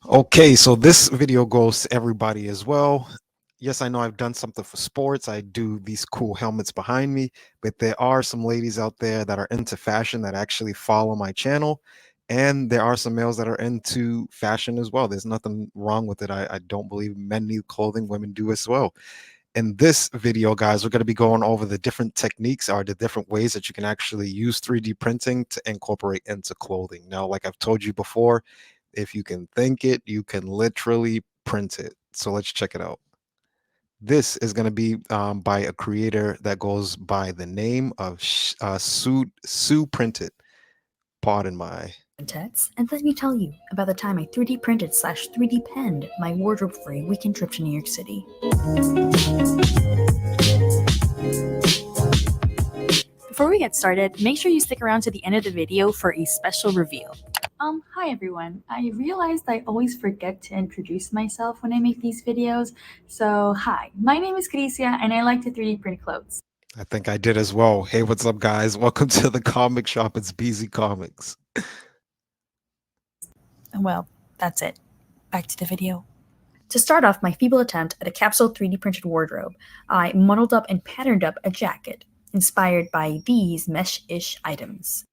Okay, so this video goes to everybody as well. Yes, I know I've done something for sports. I do these cool helmets behind me, but there are some ladies out there that are into fashion that actually follow my channel. And there are some males that are into fashion as well. There's nothing wrong with it. I don't believe men need clothing, women do as well. In this video, guys, we're going to be going over the different techniques or the different ways that you can actually use 3D printing to incorporate into clothing. Now, like I've told you before, if you can think it, you can literally print it. So let's check it out. This is going to be by a creator that goes by the name of Sue Printed. Pardon my. Text, and let me tell you about the time I 3D printed / 3D penned my wardrobe for a weekend trip to New York City. Before we get started, make sure you stick around to the end of the video for a special reveal. Hi everyone. I realized I always forget to introduce myself when I make these videos. So hi, my name is Crisia and I like to 3D print clothes. I think I did as well. Hey, what's up, guys? Welcome to the comic shop. It's BZ Comics. Well, that's it. Back to the video. To start off my feeble attempt at a capsule 3D printed wardrobe, I modeled up and patterned up a jacket, inspired by these mesh-ish items.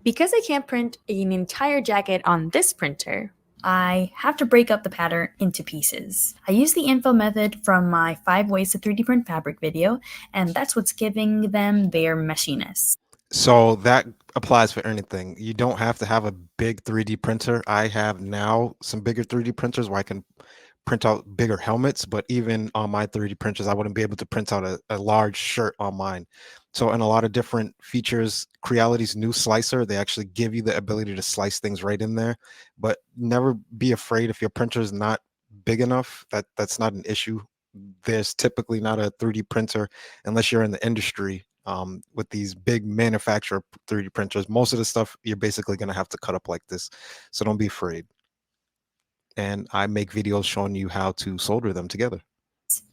Because I can't print an entire jacket on this printer, I have to break up the pattern into pieces. I use the infill method from my 5 ways to 3D print fabric video, and that's what's giving them their meshiness. So that applies for anything. You don't have to have a big 3D printer. I have now some bigger 3D printers where I can print out bigger helmets, but even on my 3D printers, I wouldn't be able to print out a large shirt on mine. So in a lot of different features, Creality's new slicer, they actually give you the ability to slice things right in there, but never be afraid if your printer is not big enough. That's not an issue. There's typically not a 3D printer unless you're in the industry with these big manufacturer 3D printers. Most of the stuff you're basically going to have to cut up like this. So don't be afraid. And I make videos showing you how to solder them together.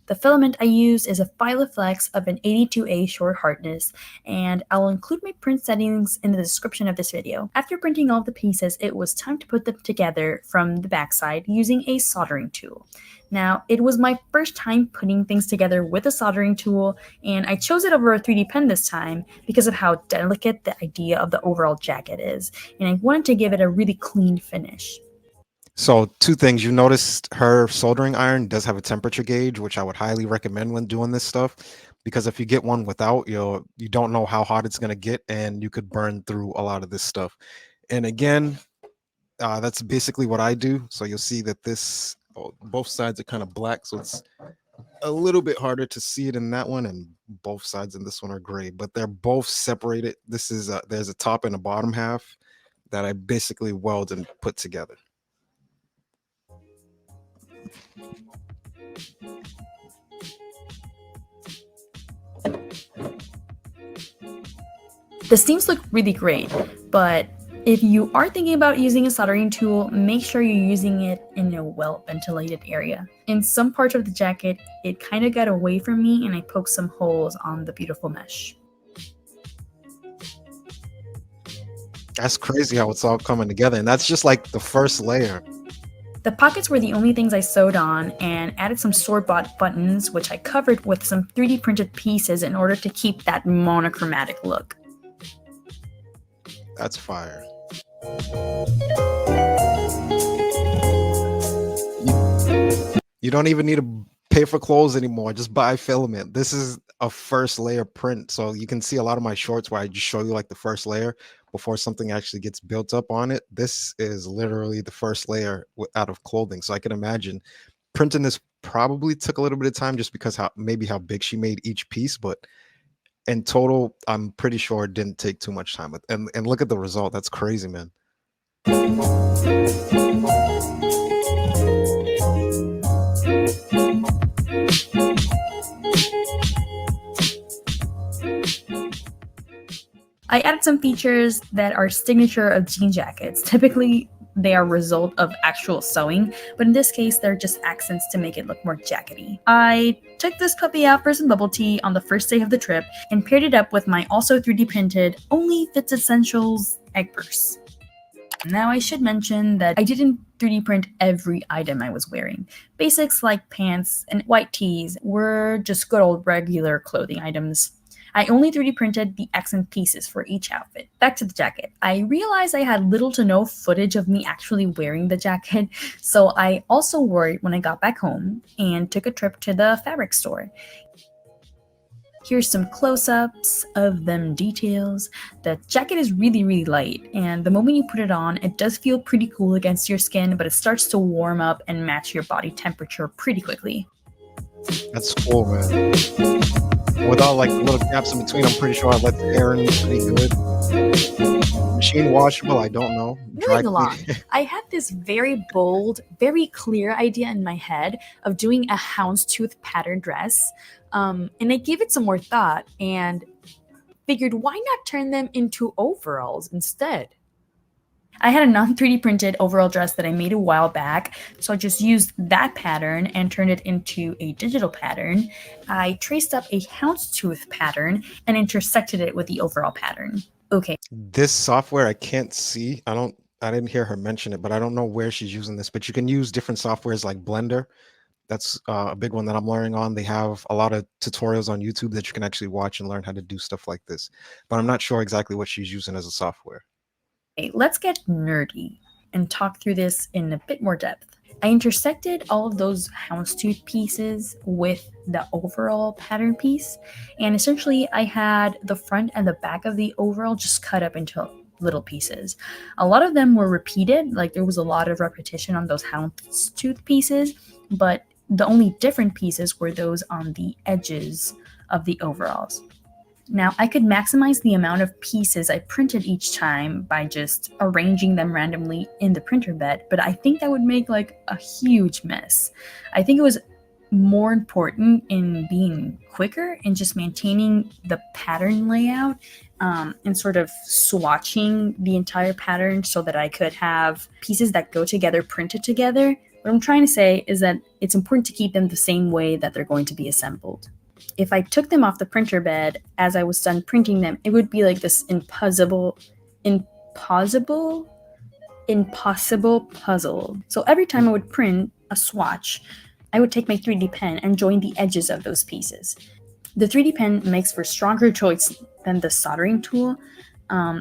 The filament I use is a Filaflex of an 82A short hardness, and I'll include my print settings in the description of this video. After printing all the pieces, it was time to put them together from the backside using a soldering tool. Now, it was my first time putting things together with a soldering tool, and I chose it over a 3D pen this time because of how delicate the idea of the overall jacket is, and I wanted to give it a really clean finish. So two things. You noticed her soldering iron does have a temperature gauge, which I would highly recommend when doing this stuff, because if you get one without, you don't know how hot it's going to get, and you could burn through a lot of this stuff. And again, that's basically what I do. So you'll see that both sides are kind of black, so it's a little bit harder to see it in that one, and both sides in this one are gray, but they're both separated. This is there's a top and a bottom half that I basically weld and put together. The seams look really great, but if you are thinking about using a soldering tool, make sure you're using it in a well-ventilated area. In some parts of the jacket, it kind of got away from me and I poked some holes on the beautiful mesh. That's crazy how it's all coming together, and that's just like the first layer. The pockets were the only things I sewed on and added some store-bought buttons, which I covered with some 3D printed pieces in order to keep that monochromatic look. That's fire. You don't even need to pay for clothes anymore. Just buy filament. This is a first layer print. So you can see a lot of my shorts where I just show you like the first layer before something actually gets built up on it. This is literally the first layer out of clothing. So I can imagine printing this probably took a little bit of time just because how big she made each piece, but in total, I'm pretty sure it didn't take too much time. And look at the result. That's crazy, man. I added some features that are signature of jean jackets. Typically, they are a result of actual sewing, but in this case, they're just accents to make it look more jackety. I took this puppy out for some bubble tea on the first day of the trip and paired it up with my also 3D printed Only Fits Essentials egg purse. Now, I should mention that I didn't 3D print every item I was wearing. Basics like pants and white tees were just good old regular clothing items. I only 3D printed the accent pieces for each outfit. Back to the jacket. I realized I had little to no footage of me actually wearing the jacket, so I also wore it when I got back home and took a trip to the fabric store. Here's some close-ups of them details. The jacket is really light, and the moment you put it on, it does feel pretty cool against your skin, but it starts to warm up and match your body temperature pretty quickly. That's cool, man. Without like little gaps in between, I'm pretty sure I let the air in pretty good. Machine washable, I don't know. Dry Moving along, I had this very bold, very clear idea in my head of doing a houndstooth pattern dress. And I gave it some more thought and figured why not turn them into overalls instead? I had a non 3D printed overall dress that I made a while back, so I just used that pattern and turned it into a digital pattern. I traced up a houndstooth pattern and intersected it with the overall pattern. Okay, This software I can't see. I didn't hear her mention it, but I don't know where she's using this. But you can use different softwares like Blender. That's a big one that I'm learning on. They have a lot of tutorials on YouTube that you can actually watch and learn how to do stuff like this. But I'm not sure exactly what she's using as a software. let's get nerdy and talk through this in a bit more depth. I intersected all of those houndstooth pieces with the overall pattern piece, and essentially I had the front and the back of the overall just cut up into little pieces. A lot of them were repeated, like there was a lot of repetition on those houndstooth pieces, but the only different pieces were those on the edges of the overalls. Now, I could maximize the amount of pieces I printed each time by just arranging them randomly in the printer bed, but I think that would make like a huge mess. I think it was more important in being quicker and just maintaining the pattern layout, and sort of swatching the entire pattern so that I could have pieces that go together printed together. What I'm trying to say is that it's important to keep them the same way that they're going to be assembled. If I took them off the printer bed as I was done printing them, it would be like this impossible puzzle. So every time I would print a swatch, I would take my 3D pen and join the edges of those pieces. The 3D pen makes for stronger joints than the soldering tool,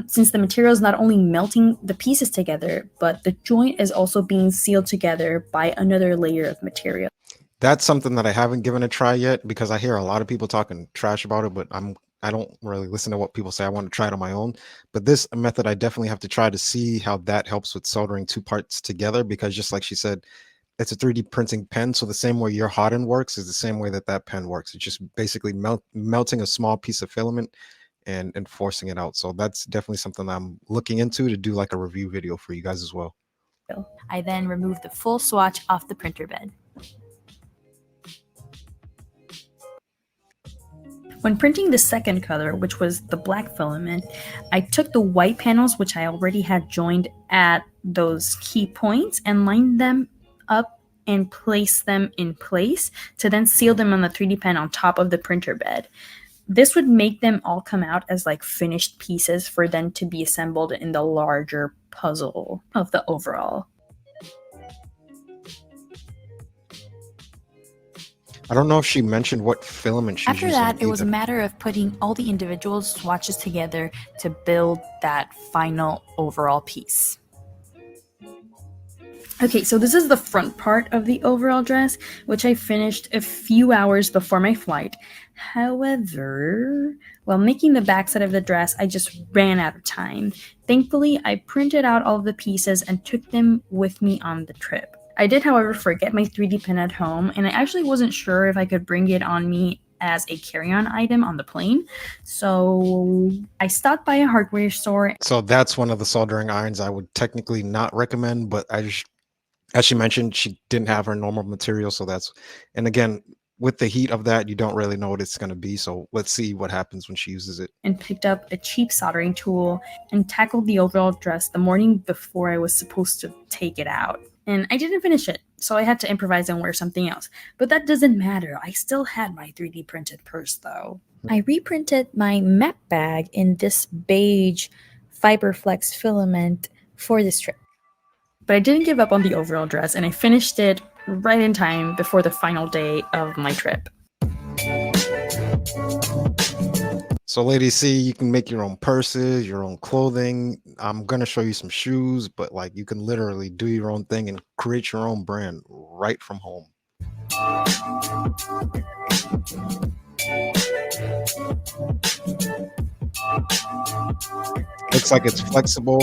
since the material is not only melting the pieces together, but the joint is also being sealed together by another layer of material. That's something that I haven't given a try yet because I hear a lot of people talking trash about it, but I don't really listen to what people say. I want to try it on my own. But this method I definitely have to try to see how that helps with soldering two parts together because just like she said, it's a 3D printing pen. So the same way your hot end works is the same way that that pen works. It's just basically melting a small piece of filament and forcing it out. So that's definitely something I'm looking into to do like a review video for you guys as well. I then removed the full swatch off the printer bed. When printing the second color, which was the black filament, I took the white panels, which I already had joined at those key points, and lined them up and placed them in place to then seal them on the 3D pen on top of the printer bed. This would make them all come out as like finished pieces for them to be assembled in the larger puzzle of the overall. I don't know if she mentioned what filament she's After using that, it was a either. matter of putting all the individual swatches together to build that final overall piece. Okay, so this is the front part of the overall dress, which I finished a few hours before my flight. However, while making the backside of the dress, I just ran out of time. Thankfully, I printed out all of the pieces and took them with me on the trip. I did, however, forget my 3D pen at home, and I actually wasn't sure if I could bring it on me as a carry-on item on the plane. So I stopped by a hardware store. So that's one of the soldering irons I would technically not recommend, but I just, as she mentioned, she didn't have her normal material. So that's, and again, with the heat of that, you don't really know what it's going to be. So let's see what happens when she uses it. And picked up a cheap soldering tool and tackled the overall dress the morning before I was supposed to take it out. And I didn't finish it, so I had to improvise and wear something else. But that doesn't matter. I still had my 3D printed purse though. I reprinted my map bag in this beige Fiberflex filament for this trip. But I didn't give up on the overall dress, and I finished it right in time before the final day of my trip. So ladies, see, you can make your own purses, your own clothing. I'm gonna show you some shoes, but like you can literally do your own thing and create your own brand right from home. Looks like it's flexible.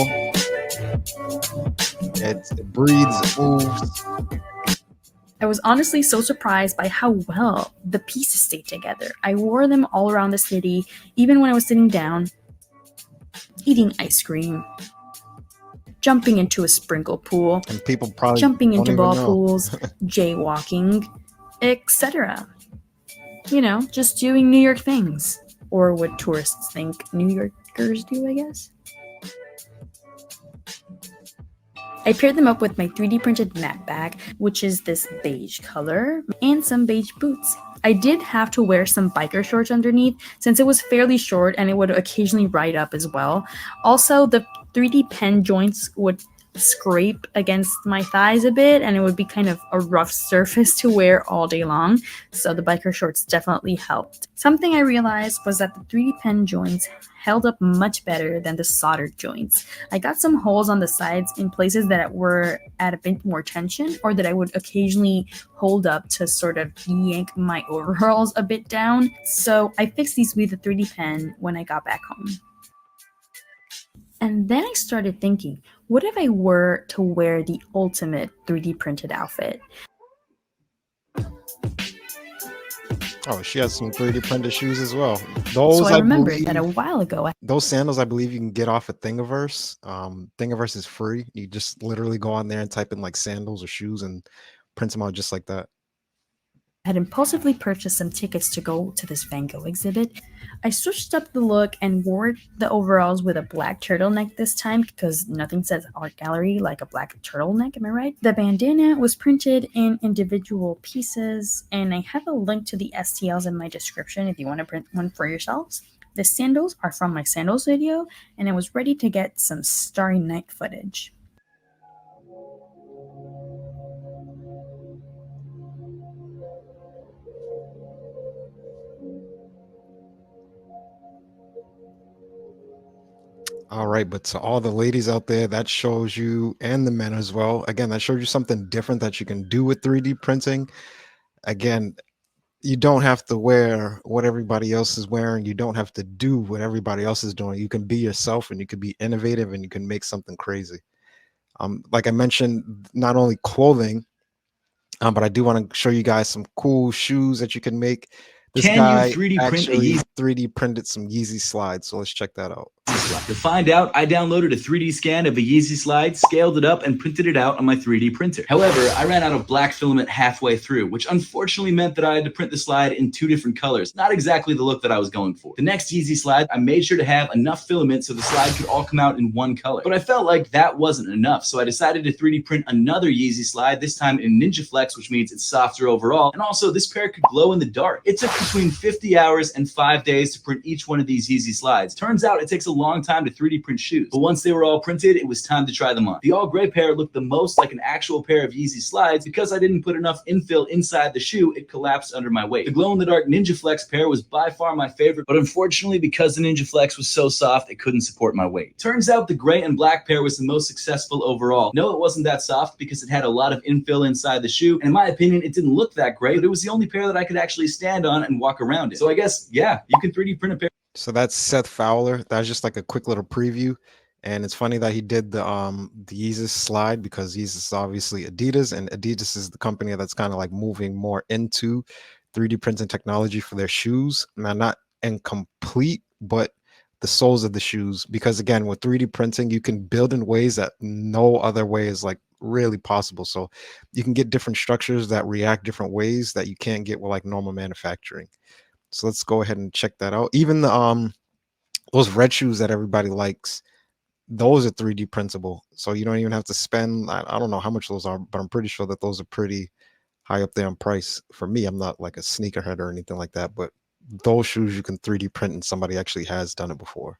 It breathes, it moves. I was honestly so surprised by how well the pieces stayed together. I wore them all around the city, even when I was sitting down, eating ice cream, jumping into a sprinkle pool, And people probably jumping don't into even ball know. pools, jaywalking, etc. You know, just doing New York things. Or what tourists think New Yorkers do, I guess. I paired them up with my 3D printed map bag, which is this beige color, and some beige boots. I did have to wear some biker shorts underneath since it was fairly short and it would occasionally ride up as well. Also, the 3D pen joints would scrape against my thighs a bit and it would be kind of a rough surface to wear all day long, so the biker shorts definitely helped. Something I realized was that the 3D pen joints held up much better than the soldered joints. I got some holes on the sides in places that were at a bit more tension or that I would occasionally hold up to sort of yank my overalls a bit down, so I fixed these with the 3D pen when I got back home. And then I started thinking, what if I were to wear the ultimate 3D printed outfit? Oh, she has some 3D printed shoes as well. So Those I I remembered that a believe, while ago those sandals I believe you can get off of Thingiverse. Thingiverse is free. You just literally go on there and type in like sandals or shoes and print them out just like that. I had impulsively purchased some tickets to go to this Van Gogh exhibit. I switched up the look and wore the overalls with a black turtleneck this time because nothing says art gallery like a black turtleneck, am I right? The bandana was printed in individual pieces, and I have a link to the STLs in my description if you want to print one for yourselves. The sandals are from my sandals video, and I was ready to get some Starry Night footage. All right, but to all the ladies out there, that shows you, and the men as well. Again, that shows you something different that you can do with 3D printing. Again, you don't have to wear what everybody else is wearing. You don't have to do what everybody else is doing. You can be yourself and you can be innovative and you can make something crazy. Like I mentioned, not only clothing, but I do want to show you guys some cool shoes that you can make. This Can you guy 3D print a actually Yeezy 3D printed some Yeezy slides. So let's check that out. slide? To find out, I downloaded a 3D scan of a Yeezy slide, scaled it up, and printed it out on my 3D printer. However, I ran out of black filament halfway through, which unfortunately meant that I had to print the slide in 2 different colors. Not exactly the look that I was going for. The next Yeezy slide, I made sure to have enough filament so the slide could all come out in one color. But I felt like that wasn't enough, so I decided to 3D print another Yeezy slide, this time in Ninja Flex, which means it's softer overall, and also this pair could glow in the dark. It took between 50 hours and 5 days to print each one of these Yeezy slides. Turns out it takes a long time to 3D print shoes, but once they were all printed, it was time to try them on. The all gray pair looked the most like an actual pair of Yeezy slides. Because I didn't put enough infill inside the shoe, it collapsed under my weight. The glow in the dark Ninja Flex pair was by far my favorite, but unfortunately, because the Ninja Flex was so soft, it couldn't support my weight. Turns out the gray and black pair was the most successful overall. No, it wasn't that soft because it had a lot of infill inside the shoe, and in my opinion, it didn't look that great, but it was the only pair that I could actually stand on and walk around in. So I guess, yeah, you can 3D print a pair. So that's Seth Fowler. That's just like a quick little preview. And it's funny that he did the Yeezus slide because Yeezus is obviously Adidas, and Adidas is the company that's kind of like moving more into 3D printing technology for their shoes. Now, not in complete, but the soles of the shoes. Because again, with 3D printing, you can build in ways that no other way is like really possible. So you can get different structures that react different ways that you can't get with like normal manufacturing. So let's go ahead and check that out. Even the those red shoes that everybody likes, those are 3D printable. So you don't even have to spend, I don't know how much those are, but I'm pretty sure that those are pretty high up there in price. For me, I'm not like a sneakerhead or anything like that, but those shoes you can 3D print and somebody actually has done it before.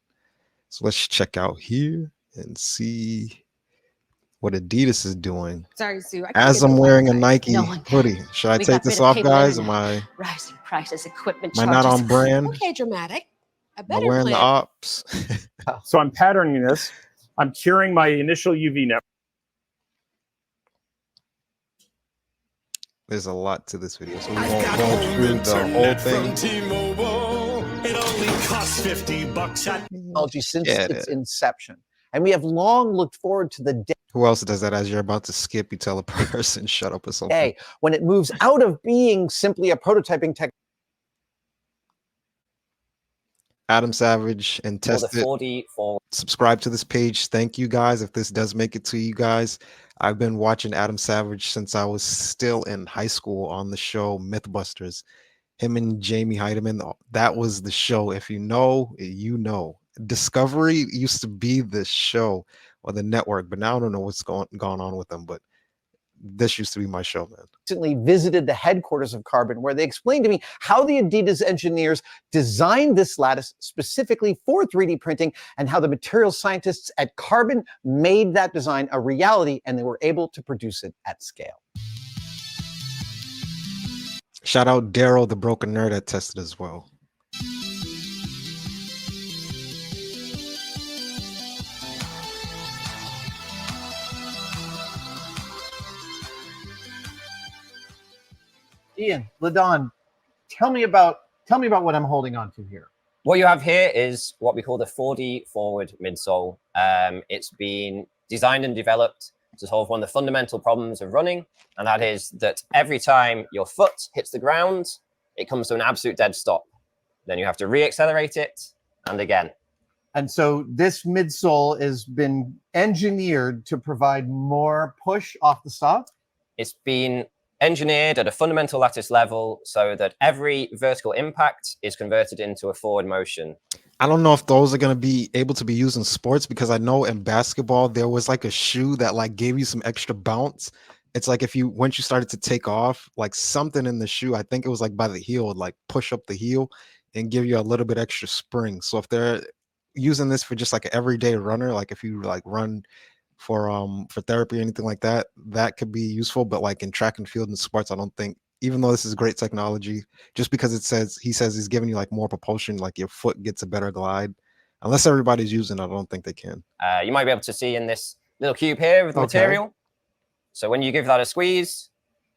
So let's check out here and see. what Adidas is doing. Sorry, Sue. I can't As get I'm the wearing a Wi-Fi. Nike No one can. hoodie. Should I We take got this rid of off, cable guys? internet. Rising prices, equipment Am I not charges. on brand? Okay, dramatic. A Am I better wearing the plan. ops? So I'm patterning this. I'm curing my initial UV net. There's a lot to this video, so we won't go through the whole thing. T-Mobile. It only costs $50 technology since Get its it. inception. And we have long looked forward to the Who else does that as you're about to skip? You tell a person, shut up or something. day when it moves out of being simply a prototyping technology. Adam Savage and For the Test It. 4D forward. Subscribe to this page. Thank you guys. If this does make it to you guys, I've been watching Adam Savage since I was still in high school on the show Mythbusters. Him and Jamie Heidemann, that was the show. If you know, you know. Discovery used to be the show or the network, but now I don't know what's gone on with them. But this used to be my show, man. Recently visited the headquarters of Carbon, where they explained to me how the Adidas engineers designed this lattice specifically for 3D printing and how the materials scientists at Carbon made that design a reality and they were able to produce it at scale. Shout out Daryl, the broken nerd at Tested as well. Ian, Ladon, tell me about what I'm holding on to here. What you have here is what we call the 4D forward midsole. It's been designed and developed to solve one of the fundamental problems of running, and that is that every time your foot hits the ground, it comes to an absolute dead stop. Then you have to re-accelerate it, and again. And so this midsole has been engineered to provide more push off the stop. It's been engineered at a fundamental lattice level so that every vertical impact is converted into a forward motion. I don't know if those are going to be able to be used in sports, because I know in basketball there was like a shoe that like gave you some extra bounce. It's like once you started to take off, like something in the shoe, I think it was like by the heel, would like push up the heel and give you a little bit extra spring. So if they're using this for just like an everyday runner, like if you like run for therapy or anything like that, that could be useful. But like in track and field and sports, I don't think, even though this is great technology, just because he says he's giving you like more propulsion, like your foot gets a better glide, unless everybody's using it, I don't think they can. You might be able to see in this little cube here with the material. So when you give that a squeeze,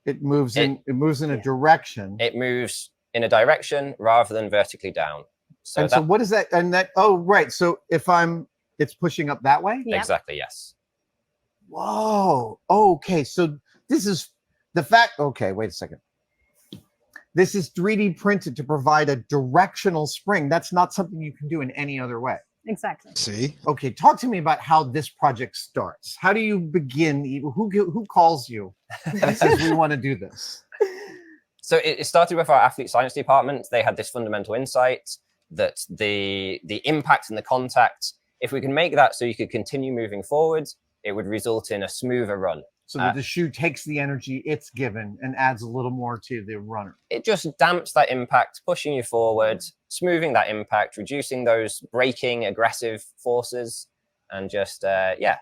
it moves in a direction. It moves in a direction rather than vertically down. So so what is that? And that, oh, right. So if it's pushing up that way? Yep. Exactly, yes. Whoa. Okay. So this is the fact. Okay, wait a second. This is 3D printed to provide a directional spring. That's not something you can do in any other way. Exactly. See? Okay, talk to me about how this project starts. How do you begin? Who calls you and says we want to do this? So it started with our athlete science department. They had this fundamental insight that the impact and the contact, if we can make that so you could continue moving forward, it would result in a smoother run. So that the shoe takes the energy it's given and adds a little more to the runner. It just damps that impact, pushing you forward, smoothing that impact, reducing those braking aggressive forces, and just,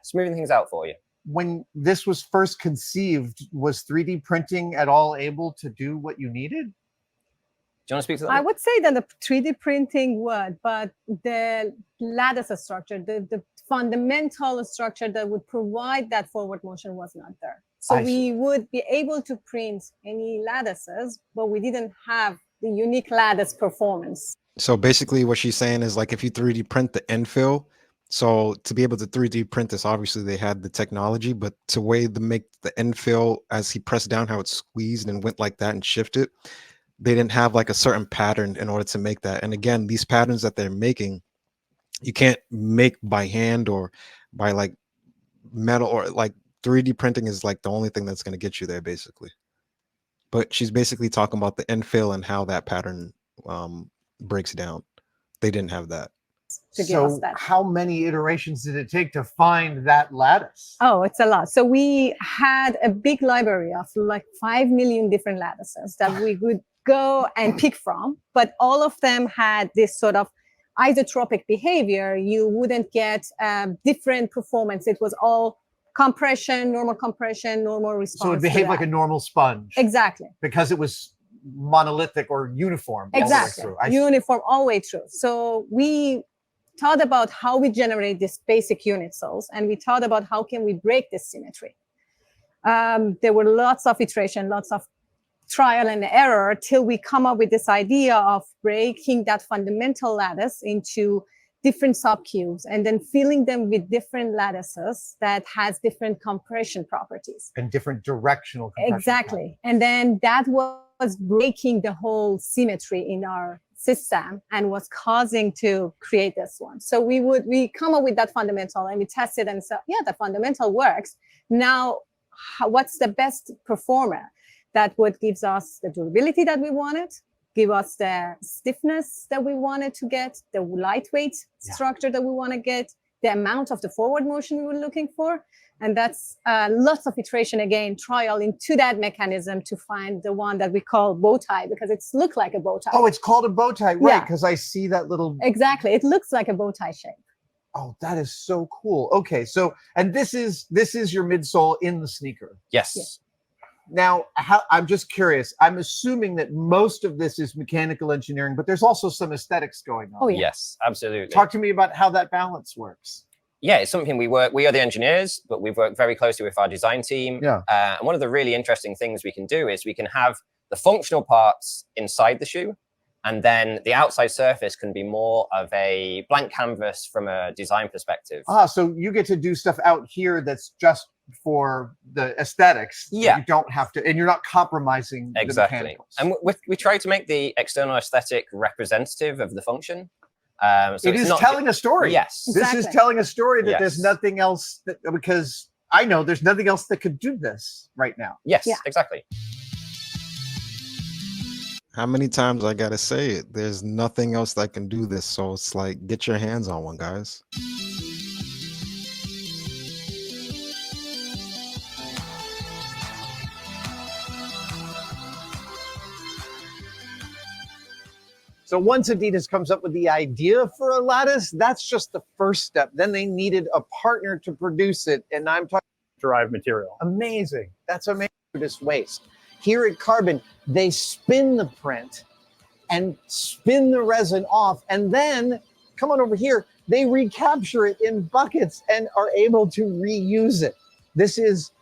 smoothing things out for you. When this was first conceived, was 3D printing at all able to do what you needed? Do you want to speak to that? I would say that the 3D printing would, but the lattice structure, the fundamental structure that would provide that forward motion was not there. So we would be able to print any lattices, but we didn't have the unique lattice performance. So basically what she's saying is like if you 3D print the infill, so to be able to 3D print this, obviously they had the technology, but to make the infill as he pressed down, how it squeezed and went like that and shifted, they didn't have like a certain pattern in order to make that. And again, these patterns that they're making, you can't make by hand or by like metal, or like 3D printing is like the only thing that's going to get you there basically. But she's basically talking about the infill and how that pattern breaks down. They didn't have that. So how many iterations did it take to find that lattice? Oh, it's a lot. So we had a big library of like 5 million different lattices that we would go and pick from, but all of them had this sort of isotropic behavior. You wouldn't get different performance. It was all compression, normal response. So it to behaved like that. a normal sponge. Exactly. Because it was monolithic or uniform. all the way Exactly. through. Uniform all the way through. So we thought about how we generate these basic unit cells, and we thought about how can we break this symmetry. There were lots of iteration, lots of trial and error till we come up with this idea of breaking that fundamental lattice into different subcubes and then filling them with different lattices that has different compression properties. And different directional compression. Exactly. And then that was breaking the whole symmetry in our system and was causing to create this one. So we come up with that fundamental and we test it and say, yeah, the fundamental works. Now, what's the best performer that would gives us the durability that we wanted, give us the stiffness that we wanted to get, the lightweight structure that we want to get, the amount of the forward motion we were looking for. And that's lots of iteration again, trial into that mechanism to find the one that we call bow tie, because it's look like a bow tie. Oh, it's called a bow tie, right? Yeah. Because I see that little. Exactly. It looks like a bow tie shape. Oh, that is so cool. Okay, so and this is your midsole in the sneaker. Yes. Yeah. Now, I'm just curious. I'm assuming that most of this is mechanical engineering, but there's also some aesthetics going on. Oh, yeah. Yes, absolutely. Talk to me about how that balance works. Yeah, it's something we are the engineers, but we've worked very closely with our design team. Yeah. And one of the really interesting things we can do is we can have the functional parts inside the shoe, and then the outside surface can be more of a blank canvas from a design perspective. So you get to do stuff out here that's just for the aesthetics. Yeah. You don't have to, and you're not compromising the Exactly. mechanicals. And we try to make the external aesthetic representative of the function. So it is telling a story. Yes. This is telling a story that there's Yes. nothing else that, because I know there's nothing else that could do this right now. Yes, Yeah. exactly. How many times I gotta say it? There's nothing else that can do this. So it's like, get your hands on one, guys. So once Adidas comes up with the idea for a lattice, that's just the first step. Then they needed a partner to produce it. And I'm talking Derived material. amazing. That's amazing for this waste. Here at Carbon, they spin the print and spin the resin off. And then, come on over here, they recapture it in buckets and are able to reuse it. This is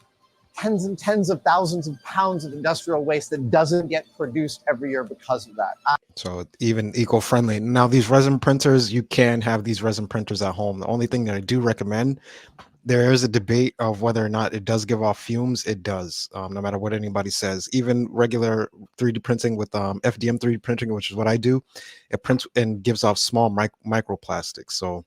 tens and tens of thousands of pounds of industrial waste that doesn't get produced every year because of that. So even eco-friendly. Now these resin printers, you can have these resin printers at home. The only thing that I do recommend, there is a debate of whether or not it does give off fumes. It does, no matter what anybody says. Even regular 3D printing with FDM 3D printing, which is what I do, it prints and gives off small microplastics. So,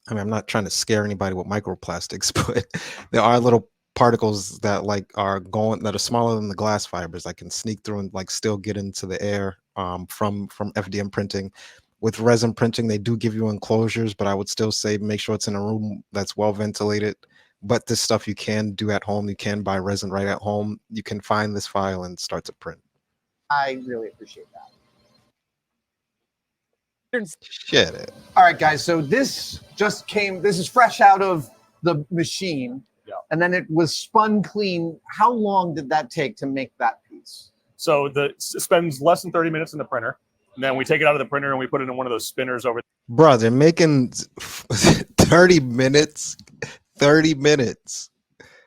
I mean, I'm not trying to scare anybody with microplastics, but there are little particles that that are smaller than the glass fibers that can sneak through and like still get into the air from FDM printing. With resin printing, they do give you enclosures, but I would still say make sure it's in a room that's well ventilated. But this stuff you can do at home. You can buy resin right at home. You can find this file and start to print. I really appreciate that. Shit it. All right, guys. So this just came, this is fresh out of the machine. Yeah. And then it was spun clean. How long did that take to make that piece? So it spends less than 30 minutes in the printer. And then we take it out of the printer and we put it in one of those spinners over. Bro, they're making 30 minutes. 30 minutes.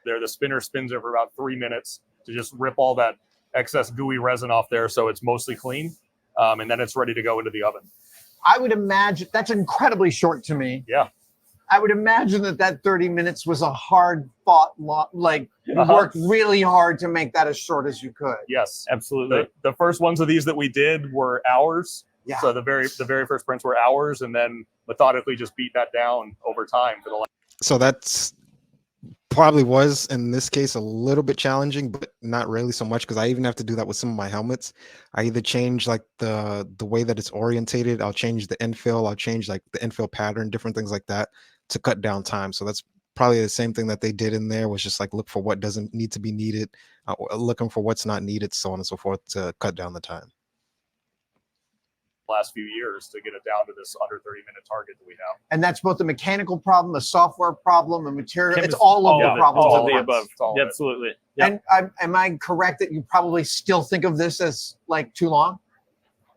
There, the spinner spins it for about 3 minutes to just rip all that excess gooey resin off there, so it's mostly clean, and then it's ready to go into the oven. I would imagine that's incredibly short to me. Yeah. I would imagine that 30 minutes was a hard fought you worked really hard to make that as short as you could. Yes, absolutely. The first ones of these that we did were hours. Yeah. So the very first prints were hours, and then methodically just beat that down over time for the last. So that's probably was in this case a little bit challenging, but not really so much, because I even have to do that with some of my helmets. I either change like the way that it's orientated, I'll change the infill, I'll change like the infill pattern, different things like that to cut down time. So that's probably the same thing that they did in there, was just like look for what doesn't need to be needed, looking for what's not needed, so on and so forth, to cut down the time. last few years to get it down to this under 30-minute target that we have. And that's both a mechanical problem, a software problem, a material. It's Chemist- all of the it, problems. all at of the once. above. It's all of it. Absolutely. Yep. And am I correct that you probably still think of this as like too long?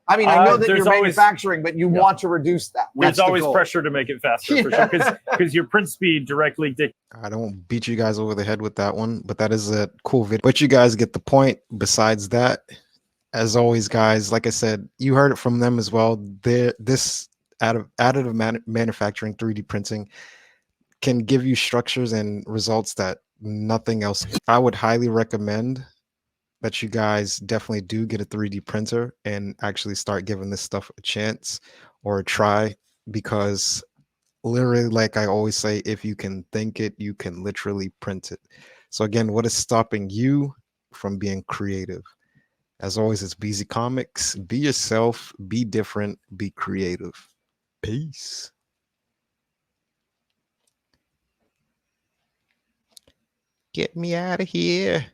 I mean, I know that there's you're always- manufacturing, but you want to reduce that. There's That's the always goal. pressure to make it faster for sure, because your print speed directly dictates. I don't beat you guys over the head with that one, but that is a cool video. But you guys get the point. Besides that, as always, guys, like I said, you heard it from them as well. This additive manufacturing 3D printing can give you structures and results that nothing else. I would highly recommend that you guys definitely do get a 3D printer and actually start giving this stuff a chance or a try, because literally, like I always say, if you can think it, you can literally print it. So again, what is stopping you from being creative? As always, it's BZ Comics. Be yourself, be different, be creative. Peace. Get me out of here.